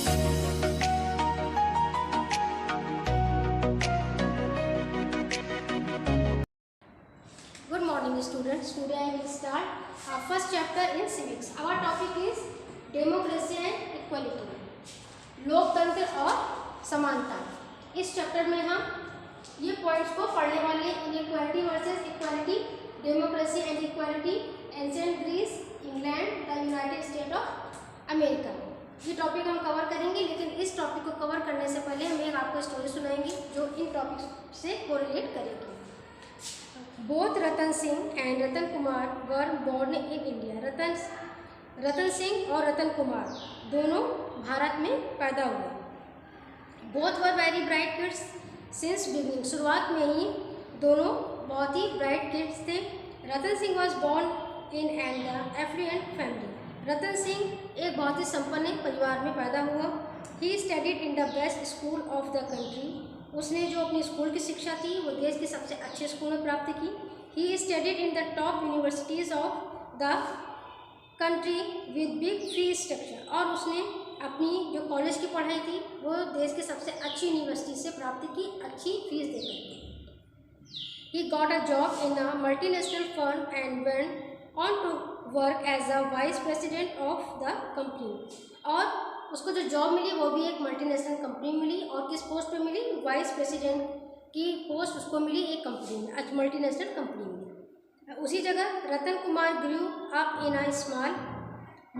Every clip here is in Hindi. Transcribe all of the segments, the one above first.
Good morning students. Today I will start our first chapter in civics. Our topic is democracy and equality. लोकतंत्र और समानता। इस चैप्टर में हम ये पॉइंट्स को पढ़ने वाले inequality versus equality, democracy and equality, ancient Greece, England, the United State of America, ये टॉपिक हम कवर करेंगे। लेकिन इस टॉपिक को कवर करने से पहले हम एक आपको स्टोरी सुनाएंगे जो इन टॉपिक से कोरिलेट करेगी। Both Ratan Singh and Ratan Kumar were born in India. Ratan Singh और रतन कुमार दोनों भारत में पैदा हुए। Both were very bright kids since beginning, शुरुआत में ही दोनों बहुत ही ब्राइट किड्स थे। Ratan Singh was born in and affluent family. Ratan Singh एक बहुत ही संपन्न परिवार में पैदा हुआ। He studied in the best school of the country. उसने जो अपनी स्कूल की शिक्षा थी वो देश के सबसे अच्छे स्कूल में प्राप्त की। ही studied in the top universities of the country with big fee structure. और उसने अपनी जो कॉलेज की पढ़ाई थी वो देश के सबसे अच्छी यूनिवर्सिटी से प्राप्त की, अच्छी फीस देकर के। He got a job in a multinational firm and went on to work as a vice president of the company. और उसको जो जॉब मिली वो भी एक मल्टीनेशनल कंपनी मिली। और किस पोस्ट पे मिली? वाइस प्रेसिडेंट की पोस्ट उसको मिली एक कंपनी में, मल्टीनेशनल कंपनी में। उसी जगह Ratan Kumar grew up in a small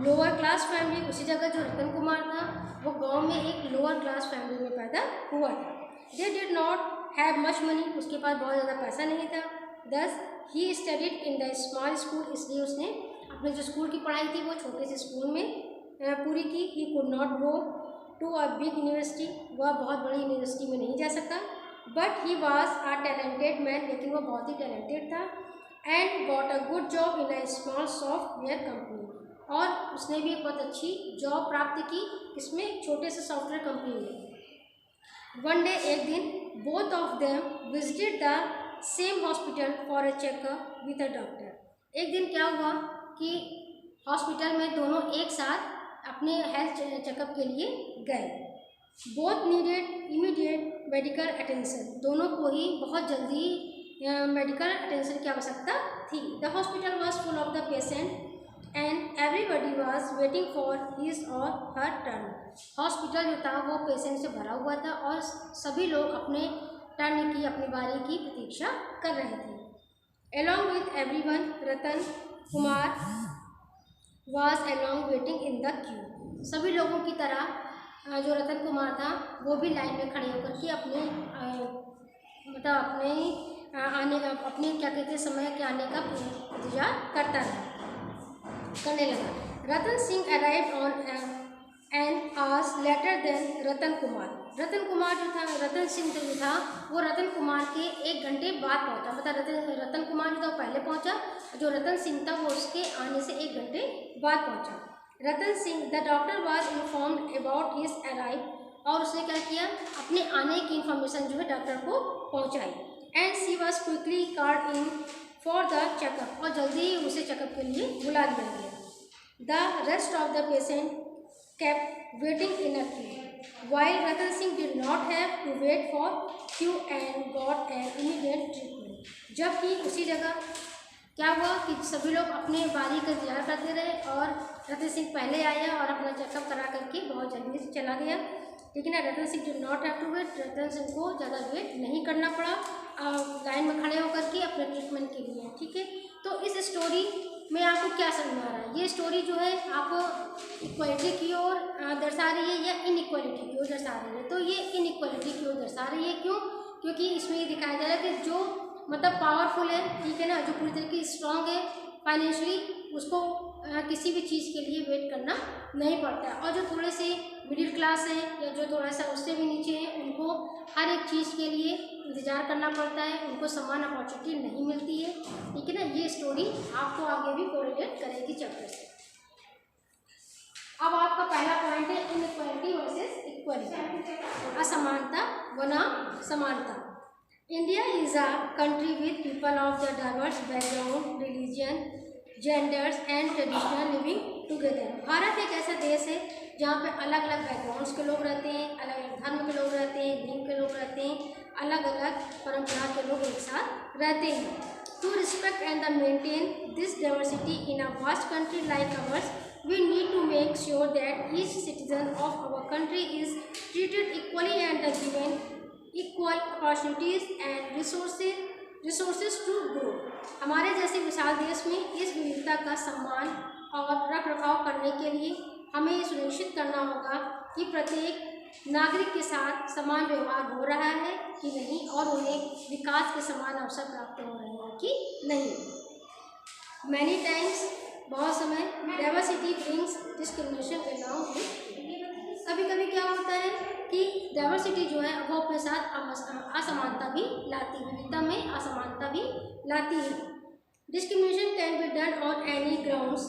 lower class family. उसी जगह जो रतन कुमार था वो गांव में एक लोअर क्लास फैमिली में पैदा हुआ था। They did not have much money, उसके पास बहुत ज़्यादा पैसा नहीं था। दस ही studied in the small school, इसलिए उसने अपने जो स्कूल की पढ़ाई थी वो छोटे से स्कूल में पूरी की। He could not go to a big university, वह बहुत बड़ी यूनिवर्सिटी में नहीं जा सका। But he was a talented man, लेकिन वह बहुत ही टैलेंटेड था। And got a good job in a small software company, और उसने भी एक बहुत अच्छी जॉब प्राप्त की, इसमें एक छोटे से सॉफ्टवेयर कंपनी में। वन डे, एक दिन, both of them visited the same hospital for a checkup with a doctor. एक दिन क्या हुआ कि हॉस्पिटल में दोनों एक साथ अपने हेल्थ चेकअप के लिए गए। Both needed immediate medical attention, दोनों को ही बहुत जल्दी मेडिकल अटेंशन की आवश्यकता थी। The hospital was full of the patient and everybody was waiting for his और हर टर्न। हॉस्पिटल जो था वो पेशेंट से भरा हुआ था और सभी लोग अपने टर्न की, अपनी बारी की प्रतीक्षा कर रहे थे। Along with everyone, Ratan Kumar was along waiting in the Q. सभी लोगों की तरह जो रतन कुमार था वो भी लाइन में खड़े होकर के अपने मतलब अपने क्या कहते हैं समय के आने का इंतजार करने लगा। Ratan Singh arrived on an hours later than Ratan Kumar. Ratan Kumar जो था, रतन सिंह जो था वो रतन कुमार के 1 घंटे बाद पहुंचा। मतलब रतन कुमार जो था वो पहले पहुंचा, जो रतन सिंह था वो उसके आने से 1 घंटे बाद पहुंचा। Ratan Singh, the doctor was informed about his arrive, और उसने क्या किया, अपने आने की इन्फॉर्मेशन जो है डॉक्टर को पहुंचाई। And she was quickly called in for the checkup, और जल्दी ही उसे चेकअप के लिए बुला लिया गया। The rest of the patient kept waiting in a queue, while Ratan Singh did not have to wait for queue and got an immediate treatment। जबकि उसी जगह क्या हुआ कि सभी लोग अपने बारी का इंतजार करते रहे और रतन सिंह पहले आया और अपना चेकअप करा करके बहुत जल्दी से चला गया। लेकिन Ratan Singh did not have to wait, Ratan Singh को ज़्यादा वेट नहीं करना पड़ा लाइन में खड़े होकर के अपने ट्रीटमेंट के लिए। ठीक है, तो इस स्टोरी में आपको क्या समझ आ रहा है? ये स्टोरी जो है आपको इक्वालिटी की ओर दर्शा रही है या इनइक्वालिटी की ओर दर्शा रही है? तो ये इनइक्वालिटी की ओर दर्शा रही है। क्यों? क्योंकि इसमें ये दिखाया जा रहा है कि जो मतलब पावरफुल है, ठीक है ना, जो पूरी तरीके से स्ट्रॉन्ग है फाइनेंशियली, उसको किसी भी चीज़ के लिए वेट करना नहीं पड़ता है। और जो थोड़े से मिडिल क्लास हैं या जो थोड़ा सा उससे भी नीचे हैं, उनको हर एक चीज़ के लिए इंतज़ार करना पड़ता है, उनको समान अपॉर्चुनिटी नहीं मिलती है। ठीक है ना, ये स्टोरी आपको आगे भी कोरिलेट करेगी चैप्टर से। अब आपका पहला पॉइंट है इनइक्वालिटी वर्सेस इक्वालिटी, असमानता बनाम समानता। India is a country with people of the diverse background, religion, genders and traditional living together. Bharat एक ऐसा देश है जहाँ पे अलग अलग बैकग्राउंड्स के लोग रहते हैं, अलग अलग धर्म के लोग रहते हैं, लिंग के लोग रहते हैं, अलग अलग परंपरा के लोग एक साथ रहते हैं। To respect and maintain this diversity in a vast country like ours, we need to make sure that each citizen of our country is treated equally and given equal opportunities and resources to grow. हमारे जैसे विशाल देश में इस विविधता का सम्मान और रख रखाव करने के लिए हमें ये सुनिश्चित करना होगा कि प्रत्येक नागरिक के साथ समान व्यवहार हो रहा है कि नहीं और उन्हें विकास के समान अवसर प्राप्त हो रहे हैं कि नहीं। मैनी टाइम्स, बहुत समय, diversity brings discrimination along with. कभी कभी क्या होता है कि डाइवर्सिटी जो है वो अपने साथ असमानता भी लाती है, विविधता में असमानता भी लाती है। Discrimination can be done on any grounds,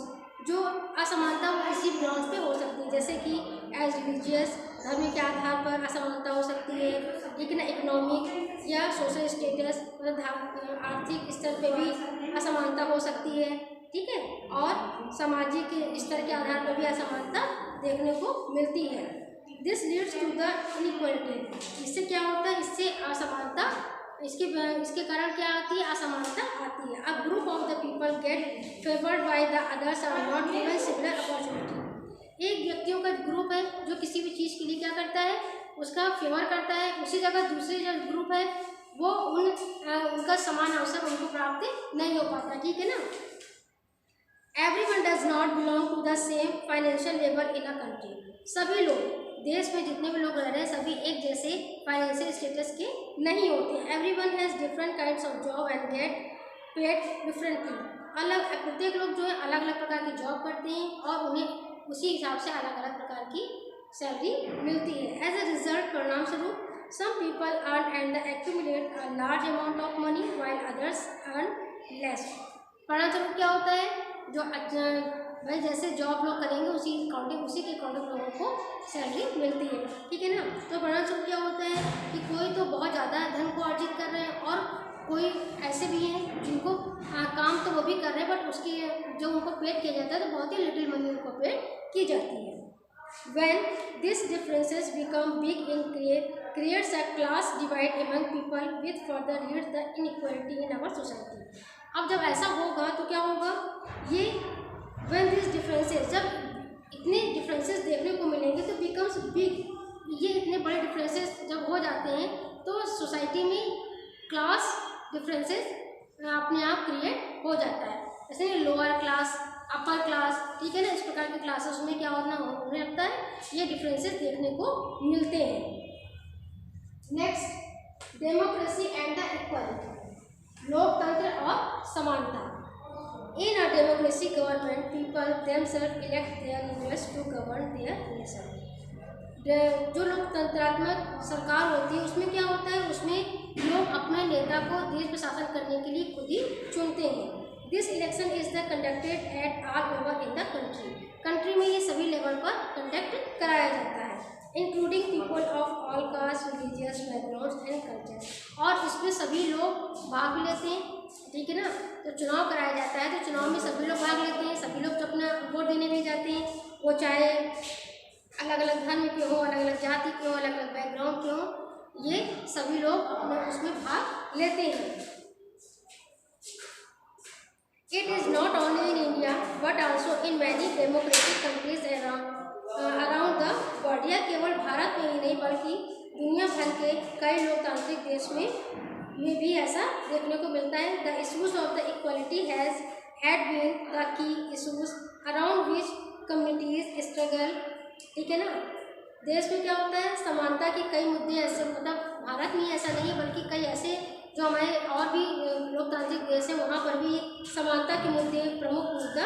जो असमानता वो किसी ग्राउंड पे हो सकती है, जैसे कि एज रिलीजियस, धर्म के आधार पर असमानता हो सकती है, लेकिन इकोनॉमिक या सोशल स्टेटस मतलब आर्थिक स्तर पे भी असमानता हो सकती है, ठीक है, और सामाजिक स्तर के आधार पर भी असमानता देखने को मिलती है। This leads to the inequality. इससे क्या होता है, इससे असमानता, इसके कारण क्या आती है, असमानता आती है। A group of the people get favoured by the others are not given similar opportunity. एक व्यक्तियों का ग्रुप है जो किसी भी चीज़ के लिए क्या करता है, उसका फेवर करता है, उसी जगह दूसरे जो ग्रुप है वो उनका समान अवसर उनको प्राप्त नहीं हो पाता, ठीक है ना। Everyone does not belong to the same financial level in a country. सभी लोग, देश में जितने भी लोग रह रहे हैं, सभी एक जैसे फाइनेंशियल स्टेटस के नहीं होते। Everyone has different kinds of job and get paid differently. प्रत्येक लोग जो है अलग अलग प्रकार की जॉब करते हैं और उन्हें उसी हिसाब से अलग अलग प्रकार की सैलरी मिलती है। एज अ रिजल्ट, परिणाम स्वरूप, some people earn and accumulate a large amount of money while others earn less. परिणाम स्वरूप क्या होता है, जो भाई जैसे जॉब लोग करेंगे उसी के अकॉर्डिंग लोगों को सैलरी मिलती है, ठीक है ना। तो परिणाम स्वरूप क्या होता है कि कोई तो बहुत ज़्यादा धन को अर्जित कर रहे हैं और कोई ऐसे भी हैं जिनको काम तो वो भी कर रहे हैं, बट उसके जो उनको पेड किया जाता है तो बहुत ही लिटिल मनी उनको पेड की जाती है। When these differences become big in creates a class divide among people with further leads the inequality in our society. अब जब ऐसा होगा तो क्या होगा, ये when these differences, जब इतने differences देखने को मिलेंगे तो becomes big, ये इतने बड़े differences जब हो जाते हैं तो सोसाइटी में क्लास डिफरेंसेस अपने आप क्रिएट हो जाता है। जैसे लोअर क्लास, अपर क्लास, ठीक है ना, इस प्रकार के क्लासेस में क्या होने लगता है, ये डिफरेंसेस देखने को मिलते हैं। Next, democracy and the equality, लोकतंत्र और समानता। In a democracy government people themselves elect their leaders to govern their nation. जो लोकतंत्रात्मक सरकार होती है उसमें क्या होता है, उसमें लोग अपने नेता को देश पर शासन करने के लिए खुद ही चुनते हैं। This election is the conducted at all over in the country. Country में ये सभी लेवल पर कंडक्ट कराया जाता है, including people of all cast, religious background and culture. और इसमें सभी लोग भाग भी लेते हैं, ठीक है ना। तो चुनाव कराया जाता है तो चुनाव में सभी लोग भाग लेते हैं, सभी लोग अपना वोट देने भी जाते हैं, वो चाहे अलग अलग धर्म के हो, अलग अलग जाति के हो, अलग अलग बैकग्राउंड के हो, ये सभी लोग अपने उसमें भाग लेते हैं। It is not only in India but also in many democratic countries around the world. यह केवल भारत में ही नहीं बल्कि दुनिया भर के कई लोकतांत्रिक देश में भी ऐसा देखने को मिलता है। The issues of the equality had been the key issues around which communities struggle, ठीक है ना। देश में क्या होता है, समानता के कई मुद्दे ऐसे, मतलब भारत में ऐसा नहीं बल्कि कई ऐसे जो हमारे और भी लोकतांत्रिक देश हैं वहाँ पर भी समानता के मुद्दे प्रमुख मुद्दा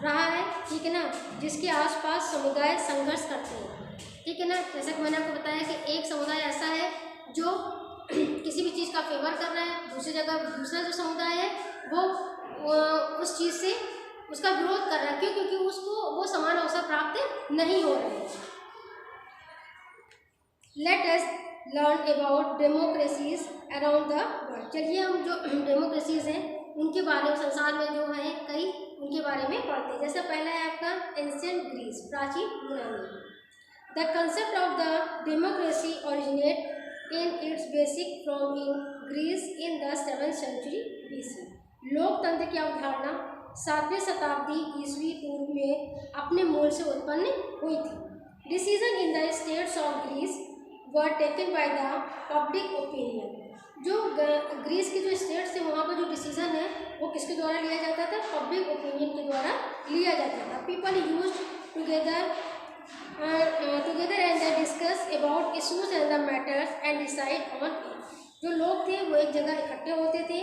रहा है, ठीक है ना, जिसके आसपास समुदाय संघर्ष करते हैं, ठीक है ना। जैसा कि मैंने आपको बताया कि एक समुदाय ऐसा है जो किसी भी चीज़ का फेवर कर रहा है, दूसरी जगह दूसरा जो समुदाय है वो उस चीज़ से उसका विरोध कर रहा है। क्यों? क्योंकि उसको वो समान अवसर प्राप्त नहीं हो रहे। Let us learn about democracies around the world. चलिए हम जो डेमोक्रेसीज हैं उनके बारे में, संसार में जो हैं कई, उनके बारे में पढ़ते हैं। जैसे पहला है आपका एंशिएंट ग्रीस, प्राचीन यूनानी। The concept of the democracy originated in its basic form in Greece in the 7th century BC. लोकतंत्र की अवधारणा 7वीं शताब्दी ईस्वी पूर्व में अपने मूल से उत्पन्न हुई थी. Decision in the states of Greece were taken by the public opinion. जो ग्रीस के जो स्टेट्स थे वहाँ पर जो डिसीजन है वो किसके द्वारा लिया जाता था? पब्लिक ओपिनियन के द्वारा लिया जाता था. People use together and discuss about issues and the matters and decide on. जो लोग थे वो एक जगह इकट्ठे होते थे,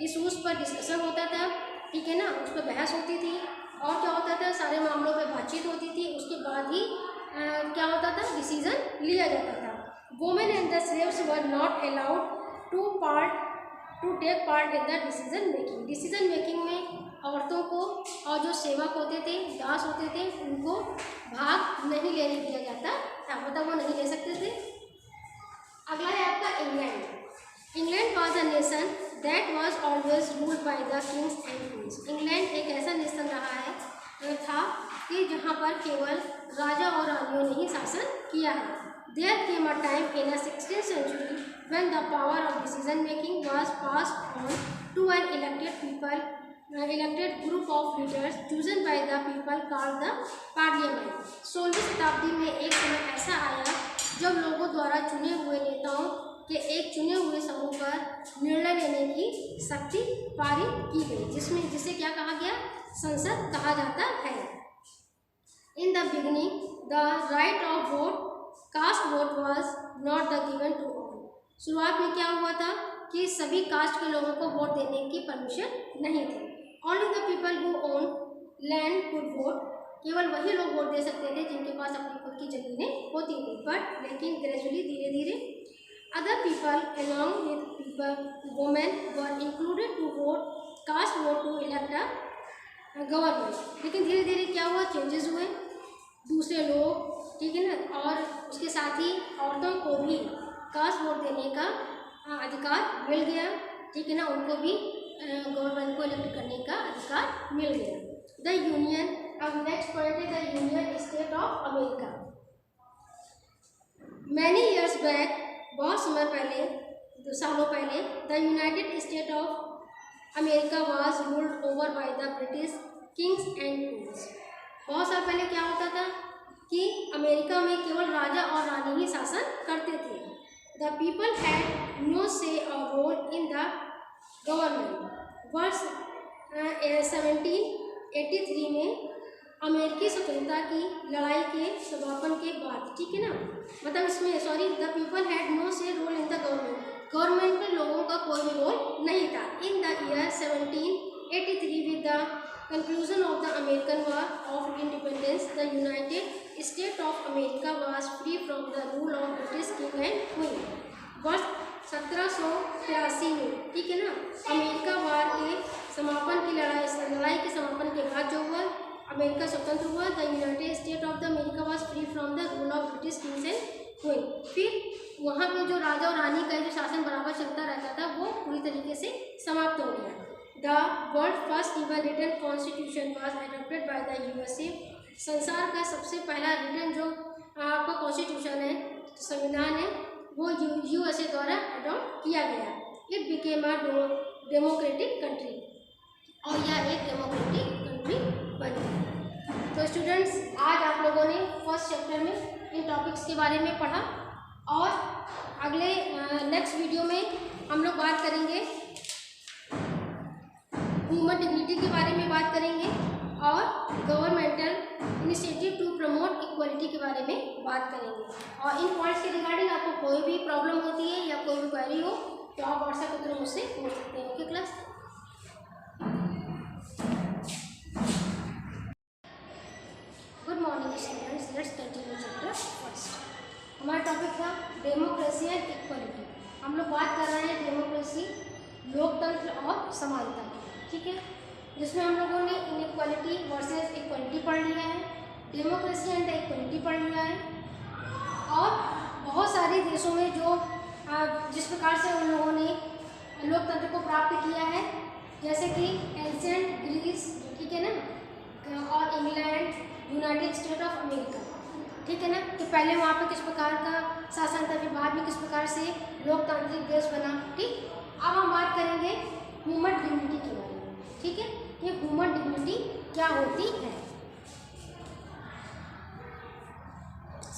इशूज़ पर डिस्कशन होता था, ठीक है ना, उस पर बहस होती थी और क्या होता था, सारे मामलों पर बातचीत होती थी. उसके बाद ही क्या होता था, डिसीजन लिया जाता था. Women and the slaves were not allowed to take part in the decision making. Decision making में औरतों को और जो सेवक होते थे, दास होते थे, उनको भाग नहीं लेने दिया जाता था, मतलब वो नहीं ले सकते थे. अगला है आपका England. England was a nation that was always ruled by the Kings and queen's. England एक ऐसा नेशन रहा है था कि जहाँ पर केवल राजा और रानियों ने ही शासन किया है. There came a time in the 16th century when the power of decision making was passed on to an elected group of leaders chosen by the people called the parliament. 16वीं शताब्दी में एक समय ऐसा आया जब लोगों द्वारा चुने हुए नेताओं के एक चुने हुए समूह पर निर्णय लेने की शक्ति पारित की गई, जिसे क्या कहा गया? संसद कहा जाता है. In the beginning, the right of vote caste vote was not the given to all. शुरुआत में क्या हुआ था कि सभी कास्ट के लोगों को वोट देने की परमिशन नहीं थी. Only the people who own land could vote. केवल वही लोग वोट दे सकते थे जिनके पास अपनी खुद की ज़मीनें होती थी. बट लेकिन ग्रेजुअली धीरे धीरे other people along with people women were included to vote caste vote to elect a government. लेकिन धीरे धीरे क्या हुआ, चेंजेस हुए. दूसरे लोग, ठीक है ना, और उसके साथ ही औरतों को भी कास्ट वोट देने का अधिकार मिल गया, ठीक है ना, उनको भी गवर्नमेंट को इलेक्ट करने का अधिकार मिल गया. The union. अब नेक्स्ट पॉइंट है the union state of America. Many years back, बहुत समय पहले, 2 सालों पहले, the United State of America was ruled over by the British Kings and queen's. बहुत साल पहले क्या होता था कि अमेरिका में केवल राजा और रानी ही शासन करते थे. द पीपल हैड नो से और रोल इन द गवर्नमेंट. वर्ष 1783 में अमेरिकी स्वतंत्रता की लड़ाई के समापन के बाद, ठीक है ना, मतलब इसमें the people had no say role in the government. Government में लोगों का कोई भी रोल नहीं था. In the year 1783 with the conclusion of the American War of Independence, the United States of America was free from the rule of British King and Queen. वर्ष 1783 में, ठीक है ना, अमेरिका वार के समापन की लड़ाई के समापन के बाद जो हुआ, अमेरिका स्वतंत्र हुआ. The United State of the America was free from the rule of British Kings and queen. फिर वहाँ पे जो राजा और रानी का जो शासन बराबर चलता रहता था वो पूरी तरीके से समाप्त हो गया. The world first ever written constitution was adopted by the USA. संसार का सबसे पहला रिटन जो आपका कॉन्स्टिट्यूशन है, संविधान है, वो यूएसए द्वारा अडॉप्ट किया गया. It became a democratic country. और यह एक डेमोक्रेटिक कंट्री बन गई. तो स्टूडेंट्स, आज आप लोगों ने फर्स्ट चैप्टर में इन टॉपिक्स के बारे में पढ़ा और अगले नेक्स्ट वीडियो में हम लोग बात करेंगे ह्यूमन डिग्निटी के बारे में बात करेंगे और governmental initiative to promote equality के बारे में बात करेंगे. और इन पॉइंट्स के रिगार्डिंग आपको कोई भी प्रॉब्लम होती है या कोई भी क्वेरी हो तो आप व्हाट्सएप के थ्रू मुझसे पूछ सकते हैं. Okay class. Good morning students. Let's continue chapter first. हमारा टॉपिक था डेमोक्रेसी एंड इक्वलिटी. हम लोग बात कर रहे हैं डेमोक्रेसी, लोकतंत्र और समानता, ठीक है, जिसमें हम लोगों ने इनइक्वालिटी वर्सेस इक्वलिटी पढ़ लिया है, डेमोक्रेसी एंड इक्वलिटी पढ़ लिया है. और बहुत सारे देशों में जो जिस प्रकार से उन लोगों ने लोकतंत्र को प्राप्त किया है, जैसे कि एंशिएंट ग्रीस, ठीक है ना, और England, United State of America, ठीक है ना, कि पहले वहाँ पे किस प्रकार का शासन था, फिर बाद में किस प्रकार से लोकतांत्रिक देश बना। ठीक, अब हम बात करेंगे ह्यूमन डिग्निटी के बारे में। ठीक है, ये ह्यूमन डिग्निटी क्या होती है।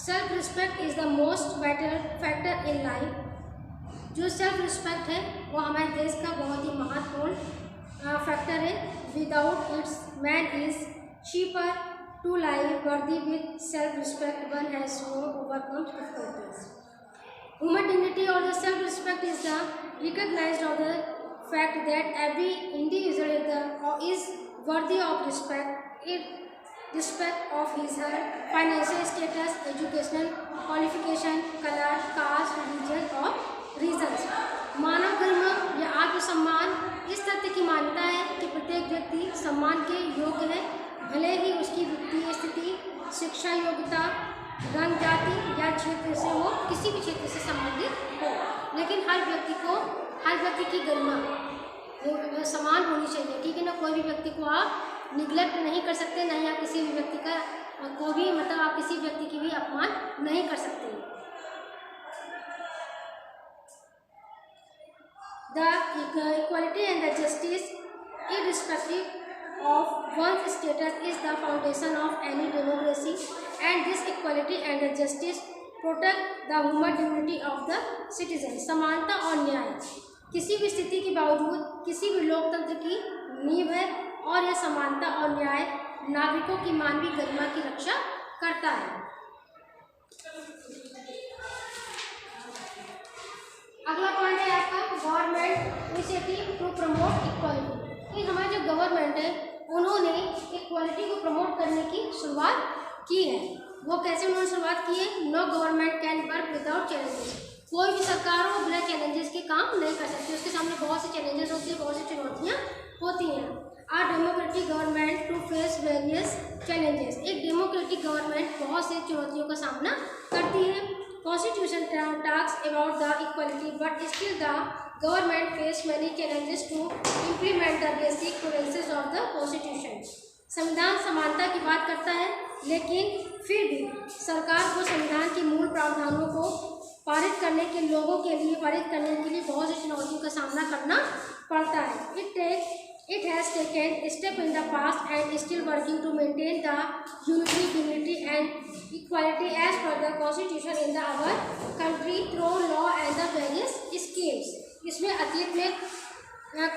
Self respect is the most vital factor in life. जो सेल्फ रिस्पेक्ट है वो हमारे देश का बहुत ही महत्वपूर्ण फैक्टर है। Without its man is cheaper to live worthy with self-respect one has to overcome difficulties. Human dignity or the self-respect is the recognized of the fact that every individual is worthy of respect, respect of his her financial status, educational qualification, color, caste, religion or reasons. मानव धर्म या आत्मसम्मान इस तथ्य की मान्यता है कि प्रत्येक व्यक्ति सम्मान के योग्य है, भले ही उसकी वित्तीय स्थिति, शिक्षा योग्यता, रंग, जाति या क्षेत्र से हो, किसी भी क्षेत्र से संबंधित हो, लेकिन हर व्यक्ति की गरिमा समान होनी चाहिए। ठीक है ना, कोई भी व्यक्ति को आप निग्लेक्ट नहीं कर सकते, नहीं आप किसी भी व्यक्ति का को भी मतलब आप किसी व्यक्ति की भी अपमान नहीं कर सकते। The equality and the justice irrespective of one's status is the foundation of any democracy, and this equality and the justice protect the human dignity of the citizen. समानता और न्याय किसी भी स्थिति के बावजूद किसी भी लोकतंत्र की नींव है, और यह समानता और न्याय नागरिकों की मानवीय गरिमा की रक्षा करता है। अगला पॉइंट है आपका government initiative to promote equality. ये हमारे जो गवर्नमेंट है उन्होंने इक्वालिटी को प्रमोट करने की शुरुआत की है। वो कैसे उन्होंने शुरुआत की है? No government can work without challenges. कोई भी सरकार हो बिना चैलेंजेस के काम नहीं कर सकती, उसके सामने बहुत से चैलेंजेस होती है, बहुत सी चुनौतियाँ होती हैं। Are democratic government to face various challenges. एक डेमोक्रेटिक गवर्नमेंट बहुत से चुनौतियों का सामना करती है। Constitution talks about the equality, but still the government face many challenges to implement the basic provisions of the Constitution. संविधान समानता की बात करता है, लेकिन फिर भी सरकार को संविधान के मूल प्रावधानों को पारित करने के लिए बहुत सी चुनौतियों का सामना करना पड़ता है। It has taken step in the past and still working to maintain the unity, dignity and equality as per the constitution in our country through law and the various schemes. इसमें अतीत में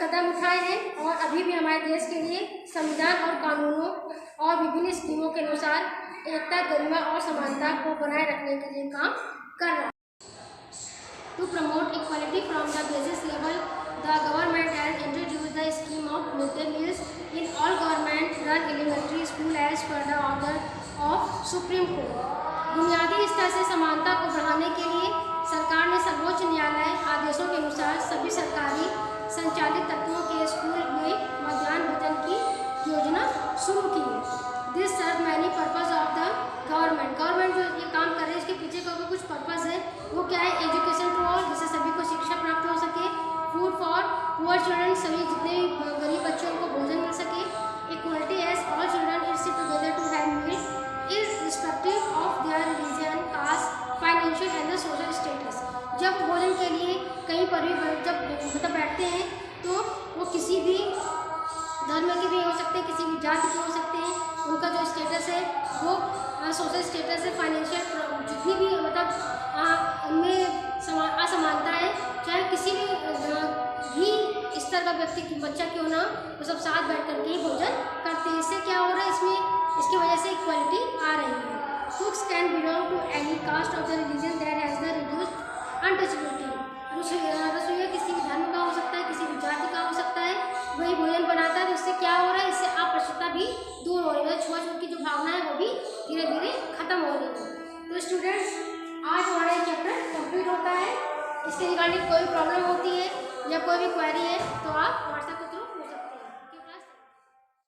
कदम उठाए हैं और अभी भी हमारे देश के लिए संविधान और कानूनों और विभिन्न स्कीमों के अनुसार एकता, गरिमा और समानता को बनाए रखने के लिए काम कर रहा है। To promote equality from the basis level, the government has introduced the scheme of midday meals in all government-run elementary school as per the order of Supreme Court. बुनियादी स्तर से समानता को बढ़ाने के लिए सरकार ने सर्वोच्च न्यायालय आदेशों के अनुसार सभी सरकारी संचालित तत्वों के स्कूल में मध्याह्न भोजन की योजना शुरू की है। This serve many purpose of the government जो ये काम कर रहे हैं इसके पीछे का कुछ पर्पज़ है। वो क्या है? एजुकेशन टू ऑल, जिससे सभी को शिक्षा प्राप्त हो सके। फूड फॉर पुअर चिल्ड्रन, सभी जितने गरीब बच्चों को भोजन मिल सके। Equality as all children is sit together to have meals irrespective of their religion, caste, financial and the social status. जब भोजन के लिए कहीं पर भी जब बैठते हैं तो वो किसी भी धर्म के भी हो सकते हैं, किसी भी जाति के हो सकते हैं। उनका जो स्टेटस है वो सोशल स्टेटस है, फाइनेंशियल जितनी भी उनमें असमानता है, चाहे किसी भी स्तर का व्यक्ति बच्चा क्यों ना, वो सब साथ बैठ करके ही भोजन करते हैं। इससे क्या हो रहा है? इसकी वजह से इक्वालिटी आ रही है। Cooks can belong to any caste of the religion that has the reduced untouchability. रसोइया किसी भी धर्म का हो सकता है, किसी भी जाति का हो सकता है, वही भोजन बनाता है। तो इससे क्या हो रहा है? इससे अस्पृश्यता भी दूर हो रही है, छुआछूत की जो भावना है वो भी धीरे धीरे खत्म हो रही है। तो स्टूडेंट्स, आज हमारा ये चैप्टर कंप्लीट होता है। इसके रिगार्डिंग कोई प्रॉब्लम होती है या कोई भी क्वेरी है तो आप हमारे